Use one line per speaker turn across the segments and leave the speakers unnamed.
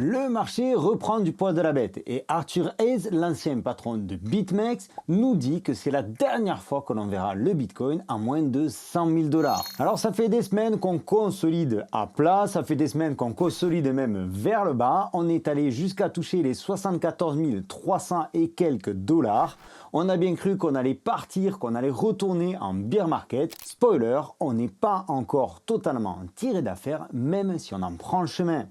Le marché reprend du poil de la bête et Arthur Hayes, l'ancien patron de BitMEX, nous dit que c'est la dernière fois que l'on verra le Bitcoin à moins de 100 000 $. Alors ça fait des semaines qu'on consolide à plat, ça fait des semaines qu'on consolide même vers le bas. On est allé jusqu'à toucher les 74 300 et quelques dollars. On a bien cru qu'on allait partir, qu'on allait retourner en bear market. Spoiler, on n'est pas encore totalement tiré d'affaire, même si on en prend le chemin.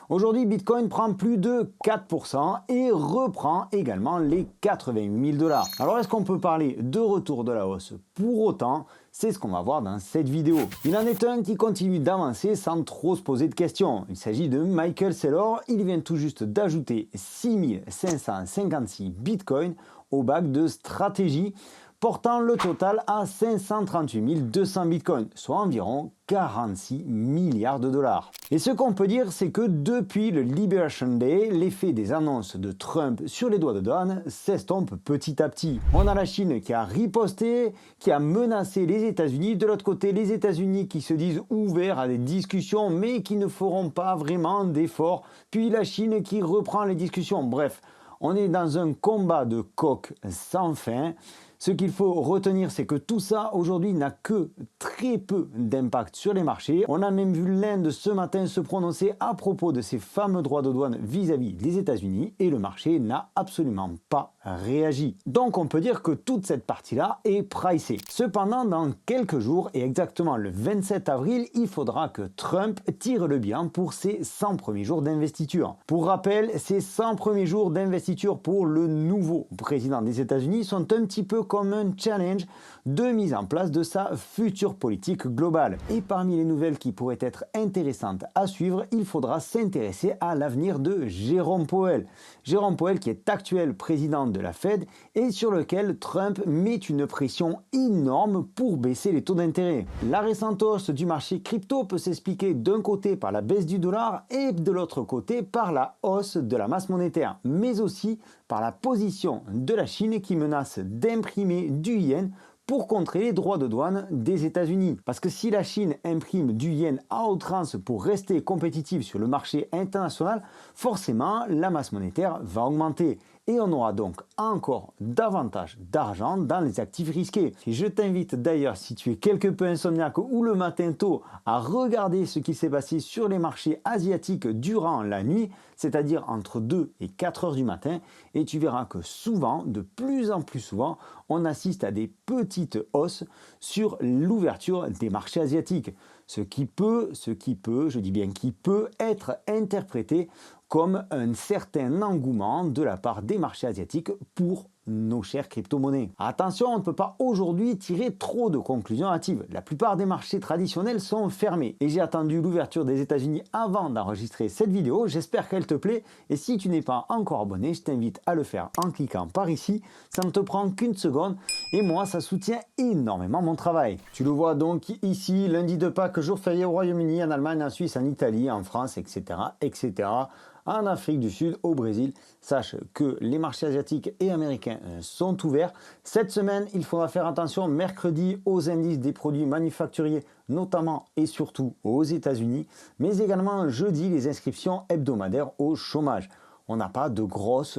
Aujourd'hui, Bitcoin prend plus de 4% et reprend également les 88 000 $. Alors est-ce qu'on peut parler de retour de la hausse pour autant? C'est ce qu'on va voir dans cette vidéo. Il en est un qui continue d'avancer sans trop se poser de questions. Il s'agit de Michael Saylor. Il vient tout juste d'ajouter 6556 Bitcoin au bac de stratégie, portant le total à 538 200 bitcoins, soit environ 46 milliards de dollars. Et ce qu'on peut dire, c'est que depuis le Liberation Day, l'effet des annonces de Trump sur les droits de douane s'estompe petit à petit. On a la Chine qui a riposté, qui a menacé les États-Unis. De l'autre côté, les États-Unis qui se disent ouverts à des discussions, mais qui ne feront pas vraiment d'efforts. Puis la Chine qui reprend les discussions. Bref, on est dans un combat de coqs sans fin. Ce qu'il faut retenir, c'est que tout ça aujourd'hui n'a que très peu d'impact sur les marchés. On a même vu l'Inde ce matin se prononcer à propos de ces fameux droits de douane vis-à-vis des États-Unis et le marché n'a absolument pas réagi. Donc on peut dire que toute cette partie-là est pricée. Cependant, dans quelques jours et exactement le 27 avril, il faudra que Trump tire le bilan pour ses 100 premiers jours d'investiture. Pour rappel, ces 100 premiers jours d'investiture pour le nouveau président des États-Unis sont un petit peu comme un challenge de mise en place de sa future politique globale. Et parmi les nouvelles qui pourraient être intéressantes à suivre, il faudra s'intéresser à l'avenir de Jérôme Powell. Jérôme Powell qui est actuel président de la Fed et sur lequel Trump met une pression énorme pour baisser les taux d'intérêt. La récente hausse du marché crypto peut s'expliquer d'un côté par la baisse du dollar et de l'autre côté par la hausse de la masse monétaire, mais aussi par la position de la Chine qui menace d'imprimer du yen pour contrer les droits de douane des États-Unis. Parce que si la Chine imprime du yen à outrance pour rester compétitive sur le marché international, forcément la masse monétaire va augmenter. Et on aura donc encore davantage d'argent dans les actifs risqués. Et je t'invite d'ailleurs, si tu es quelque peu insomniaque ou le matin tôt, à regarder ce qui s'est passé sur les marchés asiatiques durant la nuit, c'est-à-dire entre 2 et 4 heures du matin, et tu verras que souvent, de plus en plus souvent, on assiste à des petites hausses sur l'ouverture des marchés asiatiques. Ce qui peut, je dis bien qui peut être interprété comme un certain engouement de la part des marchés asiatiques pour nos chères crypto-monnaies. Attention, on ne peut pas aujourd'hui tirer trop de conclusions hâtives. La plupart des marchés traditionnels sont fermés et j'ai attendu l'ouverture des États-Unis avant d'enregistrer cette vidéo. J'espère qu'elle te plaît et si tu n'es pas encore abonné, je t'invite à le faire en cliquant par ici. Ça ne te prend qu'une seconde et moi, ça soutient énormément mon travail. Tu le vois donc ici, lundi de Pâques, jour férié au Royaume-Uni, en Allemagne, en Suisse, en Italie, en France, etc., etc. En Afrique du Sud, au Brésil, sache que les marchés asiatiques et américains sont ouverts. Cette semaine, il faudra faire attention mercredi aux indices des produits manufacturiers, notamment et surtout aux États-Unis, mais également jeudi les inscriptions hebdomadaires au chômage. On n'a pas de grosse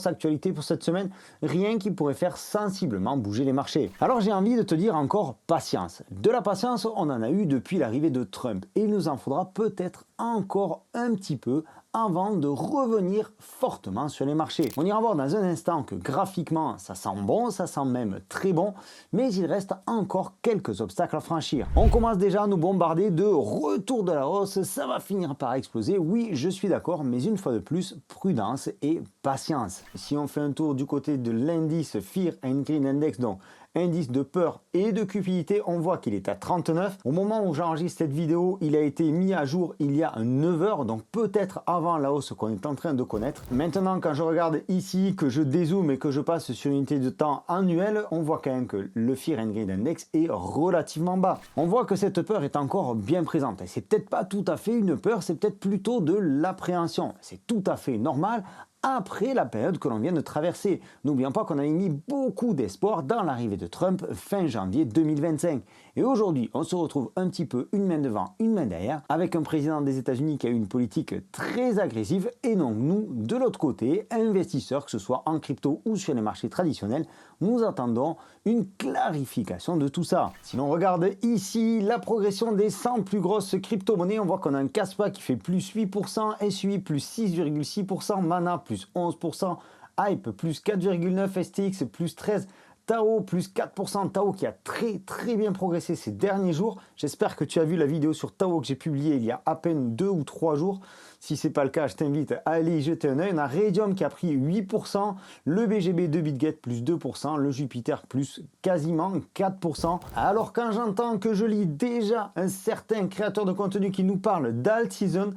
actualité pour cette semaine, rien qui pourrait faire sensiblement bouger les marchés. Alors j'ai envie de te dire encore patience. De la patience, on en a eu depuis l'arrivée de Trump et il nous en faudra peut-être encore un petit peu avant de revenir fortement sur les marchés. On ira voir dans un instant que graphiquement ça sent bon, ça sent même très bon, mais il reste encore quelques obstacles à franchir. On commence déjà à nous bombarder de retour de la hausse, ça va finir par exploser, oui je suis d'accord, mais une fois de plus, prudence et patience. Si on fait un tour du côté de l'indice Fear and Greed Index, donc indice de peur et de cupidité, on voit qu'il est à 39. Au moment où j'enregistre cette vidéo, il a été mis à jour il y a 9 heures, donc peut-être avant la hausse qu'on est en train de connaître. Maintenant, quand je regarde ici, que je dézoome et que je passe sur une unité de temps annuelle, on voit quand même que le Fear and Greed Index est relativement bas. On voit que cette peur est encore bien présente. Et c'est peut-être pas tout à fait une peur, c'est peut-être plutôt de l'appréhension. C'est tout à fait normal après la période que l'on vient de traverser. N'oublions pas qu'on avait mis beaucoup d'espoir dans l'arrivée de Trump fin janvier 2025. Et aujourd'hui, on se retrouve un petit peu une main devant, une main derrière, avec un président des États-Unis qui a eu une politique très agressive, et donc nous, de l'autre côté, investisseurs, que ce soit en crypto ou sur les marchés traditionnels, nous attendons une clarification de tout ça. Si l'on regarde ici la progression des 100 plus grosses crypto-monnaies, on voit qu'on a un Kaspa qui fait plus 8%, SUI plus 6,6%, Mana plus 11%, Hype plus 4,9%, STX plus 13%, Tao plus 4%, Tao qui a très bien progressé ces derniers jours. J'espère que tu as vu la vidéo sur Tao que j'ai publiée il y a à peine 2 ou 3 jours. Si ce n'est pas le cas, je t'invite à aller y jeter un œil. On a Raydium qui a pris 8%, le BGB de BitGet plus 2%, le Jupiter plus quasiment 4%. Alors quand j'entends que je lis déjà un certain créateur de contenu qui nous parle d'alt season,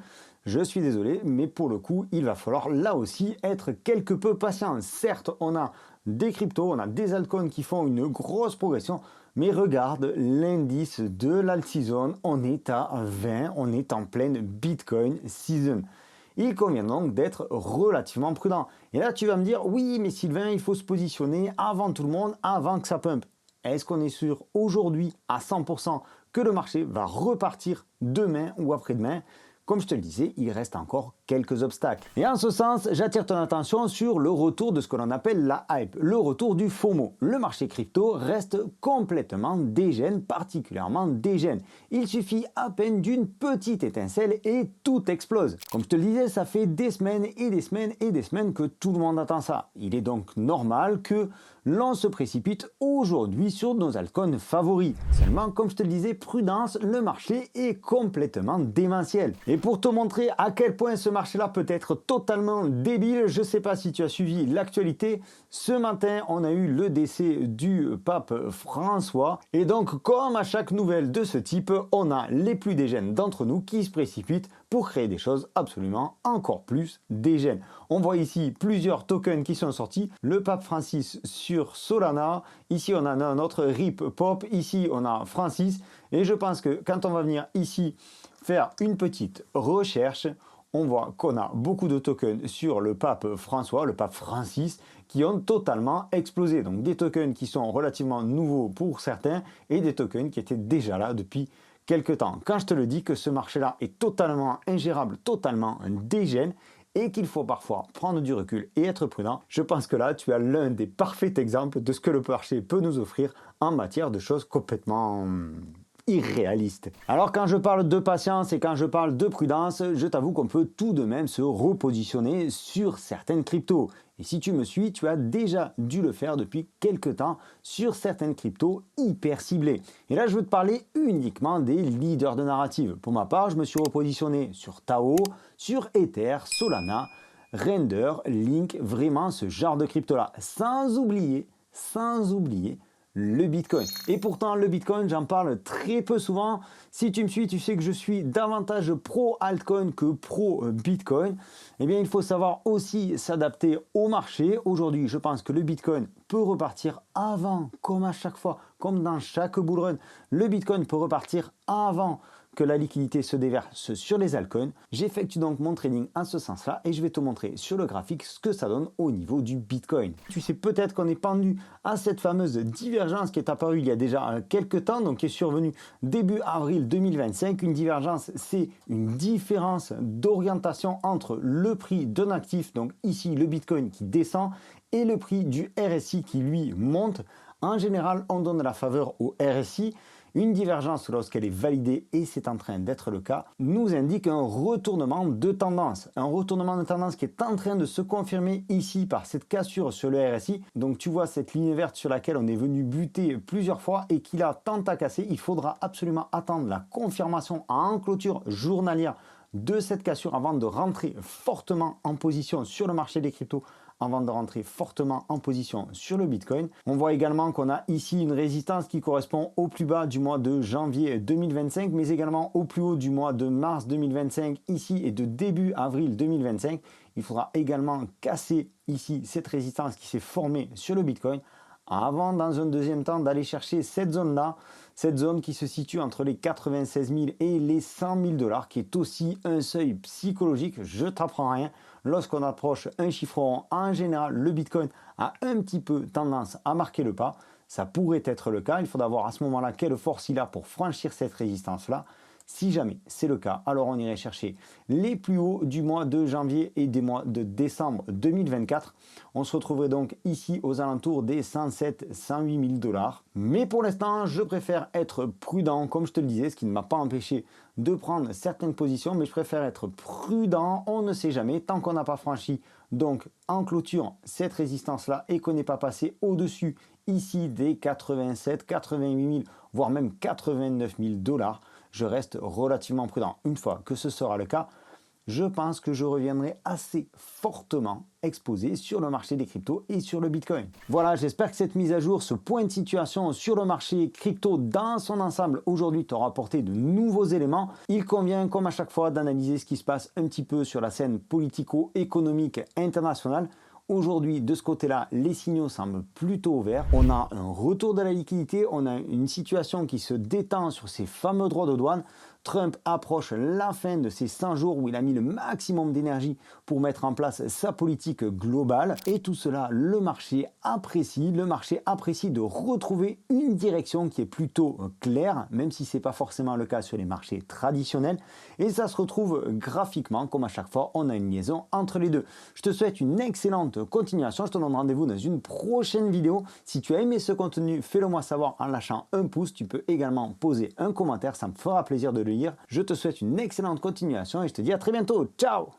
je suis désolé, mais pour le coup, il va falloir là aussi être quelque peu patient. Certes, on a des cryptos, on a des altcoins qui font une grosse progression, mais regarde l'indice de l'alt season, on est à 20, on est en pleine Bitcoin season. Il convient donc d'être relativement prudent. Et là, tu vas me dire, oui, mais Sylvain, il faut se positionner avant tout le monde, avant que ça pump. Est-ce qu'on est sûr aujourd'hui à 100% que le marché va repartir demain ou après-demain ? Comme je te le disais, il reste encore quelques obstacles. Et en ce sens, j'attire ton attention sur le retour de ce que l'on appelle la hype, le retour du FOMO. Le marché crypto reste complètement dégène, particulièrement dégène. Il suffit à peine d'une petite étincelle et tout explose. Comme je te le disais, ça fait des semaines et des semaines et des semaines que tout le monde attend ça. Il est donc normal que l'on se précipite aujourd'hui sur nos altcoins favoris. Seulement, comme je te le disais, prudence, le marché est complètement démentiel. Et pour te montrer à quel point ce marché-là peut être totalement débile, je ne sais pas si tu as suivi l'actualité, ce matin, on a eu le décès du pape François. Et donc, comme à chaque nouvelle de ce type, on a les plus dégènes d'entre nous qui se précipitent pour créer des choses absolument encore plus dégènes. On voit ici plusieurs tokens qui sont sortis. Le pape Francis sur Solana. Ici, on a un autre RIP Pop. Ici, on a Francis. Et je pense que quand on va venir ici faire une petite recherche, on voit qu'on a beaucoup de tokens sur le pape François, le pape Francis, qui ont totalement explosé. Donc des tokens qui sont relativement nouveaux pour certains et des tokens qui étaient déjà là depuis quelques temps. Quand je te le dis que ce marché-là est totalement ingérable, totalement dégène, et qu'il faut parfois prendre du recul et être prudent, je pense que là, tu as l'un des parfaits exemples de ce que le marché peut nous offrir en matière de choses complètement irréaliste. Alors quand je parle de patience et quand je parle de prudence, je t'avoue qu'on peut tout de même se repositionner sur certaines cryptos. Et si tu me suis, tu as déjà dû le faire depuis quelques temps sur certaines cryptos hyper ciblées. Et là, je veux te parler uniquement des leaders de narrative. Pour ma part, je me suis repositionné sur Tao, sur Ether, Solana, Render, Link, vraiment ce genre de crypto-là. Sans oublier le Bitcoin. Et pourtant, le Bitcoin, j'en parle très peu souvent. Si tu me suis, tu sais que je suis davantage pro altcoin que pro Bitcoin. Eh bien, il faut savoir aussi s'adapter au marché. Aujourd'hui, je pense que le Bitcoin peut repartir avant, comme à chaque fois, comme dans chaque bull run. Le Bitcoin peut repartir avant que la liquidité se déverse sur les altcoins. J'effectue donc mon trading en ce sens-là et je vais te montrer sur le graphique ce que ça donne au niveau du Bitcoin. Tu sais peut-être qu'on est pendu à cette fameuse divergence qui est apparue il y a déjà quelques temps, donc qui est survenue début avril 2025. Une divergence, c'est une différence d'orientation entre le prix d'un actif, donc ici le Bitcoin qui descend, et le prix du RSI qui lui monte. En général, on donne la faveur au RSI. Une divergence, lorsqu'elle est validée, et c'est en train d'être le cas, nous indique un retournement de tendance. Un retournement de tendance qui est en train de se confirmer ici par cette cassure sur le RSI. Donc tu vois cette ligne verte sur laquelle on est venu buter plusieurs fois et qui là tente à casser. Il faudra absolument attendre la confirmation en clôture journalière de cette cassure avant de rentrer fortement en position sur le marché des cryptos, avant de rentrer fortement en position sur le Bitcoin. On voit également qu'on a ici une résistance qui correspond au plus bas du mois de janvier 2025, mais également au plus haut du mois de mars 2025 ici et de début avril 2025. Il faudra également casser ici cette résistance qui s'est formée sur le Bitcoin avant, dans un deuxième temps, d'aller chercher cette zone-là, cette zone qui se situe entre les 96 000 et les 100 000 $, qui est aussi un seuil psychologique. Je ne t'apprends rien. Lorsqu'on approche un chiffre rond, en général, le Bitcoin a un petit peu tendance à marquer le pas. ça pourrait être le cas. Il faudra voir à ce moment-là quelle force il a pour franchir cette résistance-là. Si jamais c'est le cas, alors on irait chercher les plus hauts du mois de janvier et des mois de décembre 2024. On se retrouverait donc ici aux alentours des 107-108 000 dollars. Mais pour l'instant, je préfère être prudent, comme je te le disais, ce qui ne m'a pas empêché de prendre certaines positions, mais je préfère être prudent, on ne sait jamais, tant qu'on n'a pas franchi donc en clôture cette résistance-là et qu'on n'est pas passé au-dessus ici des 87, 88 000, voire même 89 000 dollars. Je reste relativement prudent. Une fois que ce sera le cas, je pense que je reviendrai assez fortement exposé sur le marché des cryptos et sur le Bitcoin. Voilà, j'espère que cette mise à jour, ce point de situation sur le marché crypto dans son ensemble aujourd'hui t'aura apporté de nouveaux éléments. Il convient, comme à chaque fois, d'analyser ce qui se passe un petit peu sur la scène politico-économique internationale. Aujourd'hui, de ce côté-là, les signaux semblent plutôt verts. On a un retour de la liquidité, on a une situation qui se détend sur ces fameux droits de douane. Trump approche la fin de ces 100 jours où il a mis le maximum d'énergie pour mettre en place sa politique globale. Et tout cela, le marché apprécie de retrouver une direction qui est plutôt claire, même si ce n'est pas forcément le cas sur les marchés traditionnels. Et ça se retrouve graphiquement, comme à chaque fois, on a une liaison entre les deux. Je te souhaite une excellente continuation. Je te donne rendez-vous dans une prochaine vidéo. Si tu as aimé ce contenu, fais-le moi savoir en lâchant un pouce. Tu peux également poser un commentaire, ça me fera plaisir de le lire. Je te souhaite une excellente continuation et je te dis à très bientôt. Ciao!